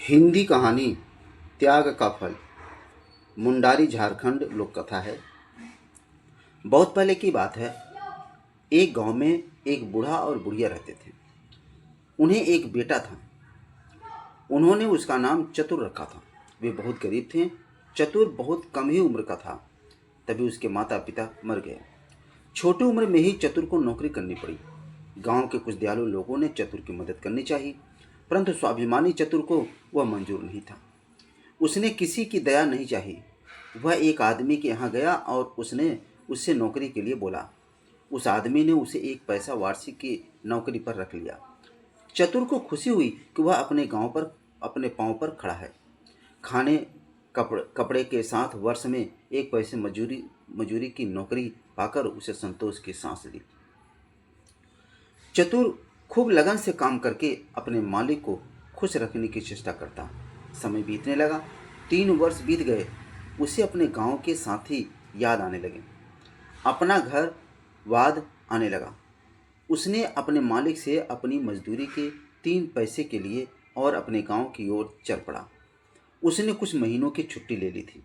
हिंदी कहानी त्याग का फल मुंडारी झारखंड लोक कथा है। बहुत पहले की बात है। एक गांव में एक बूढ़ा और बुढ़िया रहते थे। उन्हें एक बेटा था। उन्होंने उसका नाम चतुर रखा था। वे बहुत गरीब थे। चतुर बहुत कम ही उम्र का था, तभी उसके माता पिता मर गए। छोटी उम्र में ही चतुर को नौकरी करनी पड़ी। गांव के कुछ दयालु लोगों ने चतुर की मदद करनी चाहिए, परंतु स्वाभिमानी चतुर को वह मंजूर नहीं था। उसने किसी की दया नहीं चाही। वह एक आदमी के यहाँ गया और उसने उससे नौकरी के लिए बोला। उस आदमी ने उसे एक पैसा वार्षिक की नौकरी पर रख लिया। चतुर को खुशी हुई कि वह अपने गांव पर अपने पांव पर खड़ा है। खाने कपड़े के साथ वर्ष में एक पैसे मजूरी मजूरी की नौकरी पाकर उसे संतोष की सांस ली। चतुर खूब लगन से काम करके अपने मालिक को खुश रखने की चेष्टा करता। समय बीतने लगा। 3 वर्ष बीत गए। उसे अपने गांव के साथी याद आने लगे। अपना घर वाद आने लगा। उसने अपने मालिक से अपनी मजदूरी के 3 पैसे के लिए और अपने गांव की ओर चल पड़ा। उसने कुछ महीनों की छुट्टी ले ली थी।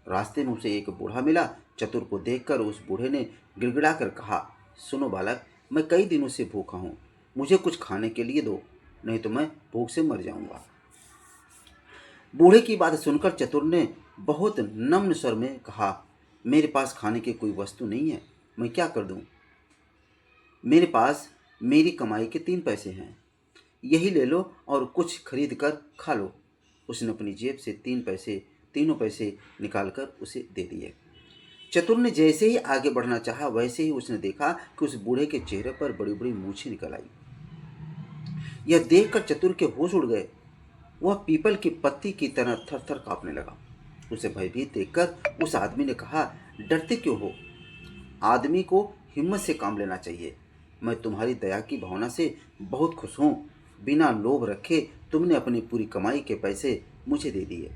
रास्ते में उसे एक बूढ़ा मिला। चतुर को देखकर उस बूढ़े ने गिड़गिड़ा कर कहा, सुनो बालक, मैं कई दिनों से भूखा हूँ। मुझे कुछ खाने के लिए दो, नहीं तो मैं भूख से मर जाऊंगा। बूढ़े की बात सुनकर चतुर ने बहुत नम्र स्वर में कहा, मेरे पास खाने की कोई वस्तु नहीं है, मैं क्या कर दूं? मेरे पास मेरी कमाई के 3 पैसे हैं, यही ले लो और कुछ खरीद कर खा लो। उसने अपनी जेब से 3 पैसे निकालकर उसे दे दिए। चतुर ने जैसे ही आगे बढ़ना चाहा, वैसे ही उसने देखा कि उस बूढ़े के चेहरे पर बड़ी बड़ी मूछें निकल आई। यह देखकर चतुर के होश उड़ गए। वह पीपल की पत्ती की तरह थर थर कांपने लगा। उसे भयभीत देखकर उस आदमी ने कहा, डरते क्यों हो? आदमी को हिम्मत से काम लेना चाहिए। मैं तुम्हारी दया की भावना से बहुत खुश हूँ। बिना लोभ रखे तुमने अपनी पूरी कमाई के पैसे मुझे दे दिए।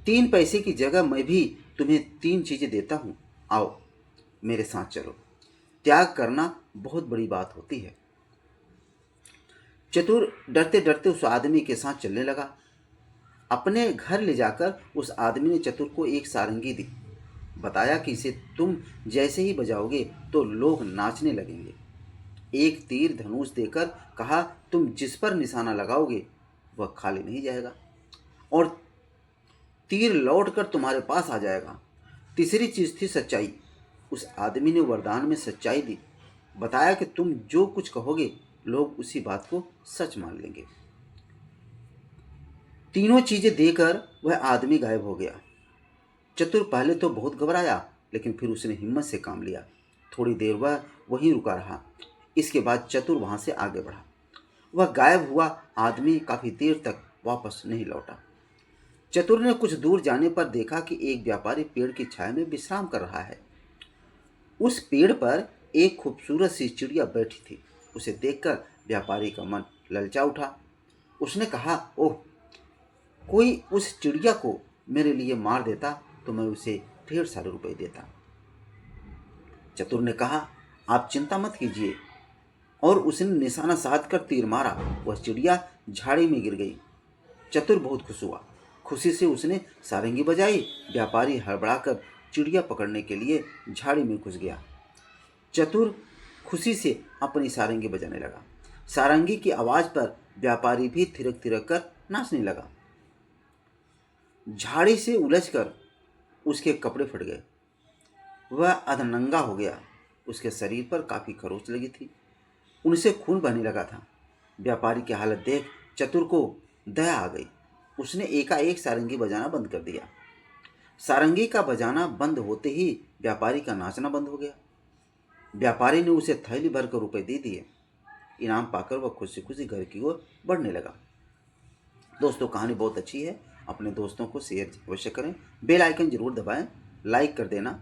3 पैसे की जगह मैं भी तुम्हें 3 चीजें देता हूँ। आओ मेरे साथ चलो। त्याग करना बहुत बड़ी बात होती है। चतुर डरते डरते उस आदमी के साथ चलने लगा। अपने घर ले जाकर उस आदमी ने चतुर को एक सारंगी दी। बताया कि इसे तुम जैसे ही बजाओगे तो लोग नाचने लगेंगे। एक तीर धनुष देकर कहा, तुम जिस पर निशाना लगाओगे वह खाली नहीं जाएगा और तीर लौटकर तुम्हारे पास आ जाएगा। तीसरी चीज थी सच्चाई। उस आदमी ने वरदान में सच्चाई दी। बताया कि तुम जो कुछ कहोगे लोग उसी बात को सच मान लेंगे। तीनों चीजें देकर वह आदमी गायब हो गया। चतुर पहले तो बहुत घबराया, लेकिन फिर उसने हिम्मत से काम लिया। थोड़ी देर वह वहीं रुका रहा। इसके बाद चतुर वहां से आगे बढ़ा। वह गायब हुआ आदमी काफी देर तक वापस नहीं लौटा। चतुर ने कुछ दूर जाने पर देखा कि एक व्यापारी पेड़ की छाया में विश्राम कर रहा है। उस पेड़ पर एक खूबसूरत सी चिड़िया बैठी थी। उसे देखकर व्यापारी का मन ललचा उठा। उसने कहा, ओह, कोई उस चिड़िया को मेरे लिए मार देता तो मैं उसे ढेर सारे रुपए देता। चतुर ने कहा, आप चिंता मत कीजिए, और उसने निशाना साध कर तीर मारा। वह चिड़िया झाड़ी में गिर गई। चतुर बहुत खुश हुआ। खुशी से उसने सारंगी बजाई। व्यापारी हड़बड़ाकर चिड़िया पकड़ने के लिए झाड़ी में घुस गया। चतुर खुशी से अपनी सारंगी बजाने लगा। सारंगी की आवाज पर व्यापारी भी थिरक थिरक कर नाचने लगा। झाड़ी से उलझकर उसके कपड़े फट गए। वह अधनंगा हो गया। उसके शरीर पर काफी खरोंच लगी थी। उनसे खून बहने लगा था। व्यापारी की हालत देख चतुर को दया आ गई। उसने एकाएक सारंगी बजाना बंद कर दिया। सारंगी का बजाना बंद होते ही व्यापारी का नाचना बंद हो गया। व्यापारी ने उसे थैली भरकर रुपए दे दिए। इनाम पाकर वह खुशी खुशी घर की ओर बढ़ने लगा। दोस्तों, कहानी बहुत अच्छी है। अपने दोस्तों को शेयर अवश्य करें। बेल आइकन जरूर दबाएं, लाइक कर देना।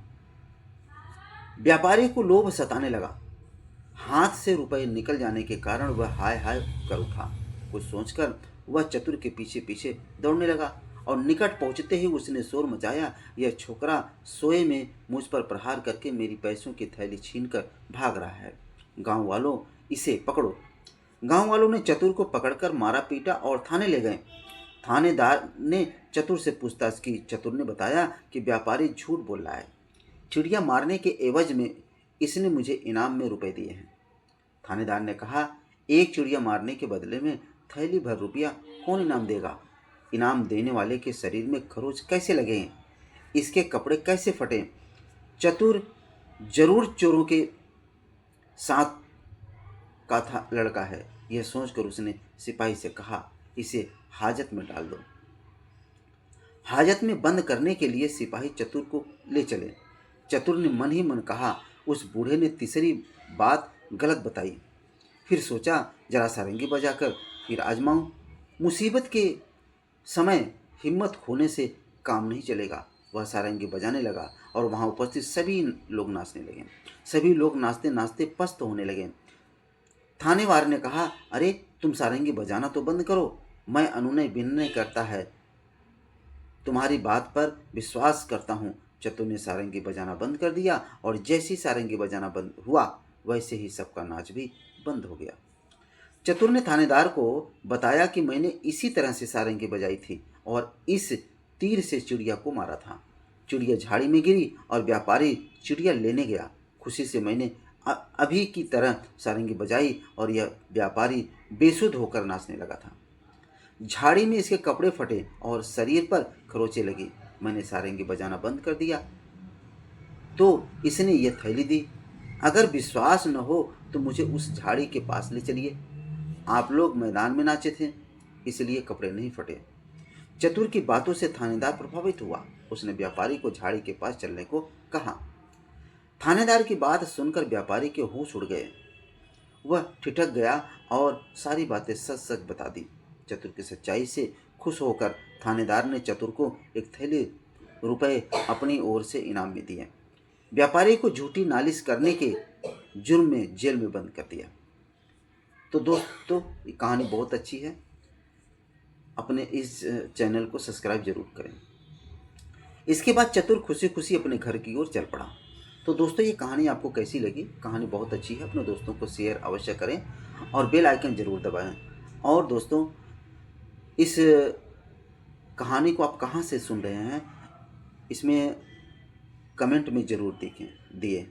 व्यापारी को लोभ सताने लगा। हाथ से रुपए निकल जाने के कारण वह हाय हाय कर उठा। कुछ सोचकर वह चतुर के पीछे पीछे दौड़ने लगा और निकट पहुंचते ही उसने शोर मचाया, यह छोकरा सोए में मुझ पर प्रहार करके मेरी पैसों की थैली छीनकर भाग रहा है। गांव वालों, इसे पकड़ो। गांव वालों ने चतुर को पकड़कर मारा पीटा और थाने ले गए। थानेदार ने चतुर से पूछताछ की। चतुर ने बताया कि व्यापारी झूठ बोल रहा है। चिड़िया मारने के एवज में इसने मुझे इनाम में रुपए दिए हैं। थानेदार ने कहा, एक चिड़िया मारने के बदले में थैली भर रुपया कौन इनाम देगा? इनाम देने वाले के शरीर में खरोच कैसे लगे हैं? इसके कपड़े कैसे फटे? चतुर जरूर चोरों के साथ का था लड़का है। यह सोचकर उसने सिपाही से कहा, इसे हाजत में डाल दो। हाजत में बंद करने के लिए सिपाही चतुर को ले चले। चतुर ने मन ही मन कहा, उस बूढ़े ने तीसरी बात गलत बताई। फिर सोचा, जरा सारंगी बजाकर फिर आजमाऊं। मुसीबत के समय हिम्मत खोने से काम नहीं चलेगा। वह सारंगी बजाने लगा और वहां उपस्थित सभी लोग नाचने लगे। सभी लोग नाचते नाचते पस्त होने लगे। थानेवार ने कहा, अरे तुम सारंगी बजाना तो बंद करो। मैं अनुनय विनय करता है, तुम्हारी बात पर विश्वास करता हूँ। चतुर ने सारंगी बजाना बंद कर दिया और जैसी सारंगी बजाना बंद हुआ वैसे ही सबका नाच भी बंद हो गया। चतुर ने थानेदार को बताया कि मैंने इसी तरह से सारंगी बजाई थी और इस तीर से चिड़िया को मारा था। चिड़िया झाड़ी में गिरी और व्यापारी चिड़िया लेने गया। खुशी से मैंने अभी की तरह सारंगी बजाई और यह व्यापारी बेसुध होकर नाचने लगा था। झाड़ी में इसके कपड़े फटे और शरीर पर खरोंचें लगी। मैंने सारंगी बजाना बंद कर दिया तो इसने यह थैली दी। अगर विश्वास न हो तो मुझे उस झाड़ी के पास ले चलिए। आप लोग मैदान में नाचे थे, इसलिए कपड़े नहीं फटे। चतुर की बातों से थानेदार प्रभावित हुआ। उसने व्यापारी को झाड़ी के पास चलने को कहा। थानेदार की बात सुनकर व्यापारी के होश उड़ गए। वह ठिठक गया और सारी बातें सच सच बता दी। चतुर की सच्चाई से खुश होकर थानेदार ने चतुर को एक थैली रुपए अपनी ओर से इनाम में दिए। व्यापारी को झूठी नालिश करने के जुर्म में जेल में बंद कर दिया। तो दोस्तों, ये कहानी बहुत अच्छी है। अपने इस चैनल को सब्सक्राइब जरूर करें। इसके बाद चतुर खुशी खुशी अपने घर की ओर चल पड़ा। तो दोस्तों, ये कहानी आपको कैसी लगी? कहानी बहुत अच्छी है। अपने दोस्तों को शेयर अवश्य करें और बेल आइकन जरूर दबाएं। और दोस्तों, इस कहानी को आप कहाँ से सुन रहे हैं, इसमें कमेंट में ज़रूर दिए।